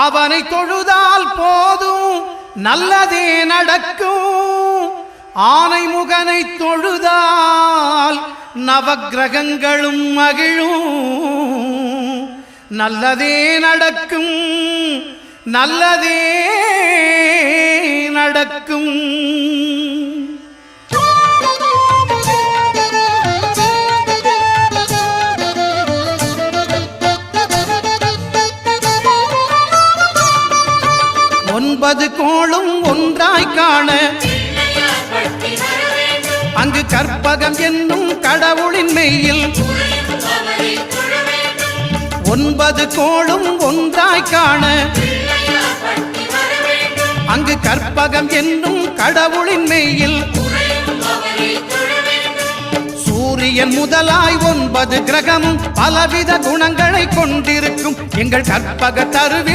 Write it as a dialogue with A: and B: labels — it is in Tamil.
A: அவனை தொழுதால் போதும் நல்லதே நடக்கும். ஆனை முகனை தொழுதால் நவக்கிரகங்களும் மகிழும். நல்லதே நடக்கும், நல்லதே நடக்கும். ஒன்பது கோளும் ஒன்றாய் காண அங்கு கற்பகம் என்னும் கடவுளின் மெய்யில். ஒன்பது கோளும் ஒன்றாய் காண அங்கு கற்பகம் என்னும் கடவுளின் மெய்யில். சூரியன் முதலாய் 9 கிரகமும் பலவித குணங்களை கொண்டிருக்கும் எங்கள் கற்பக தருவில்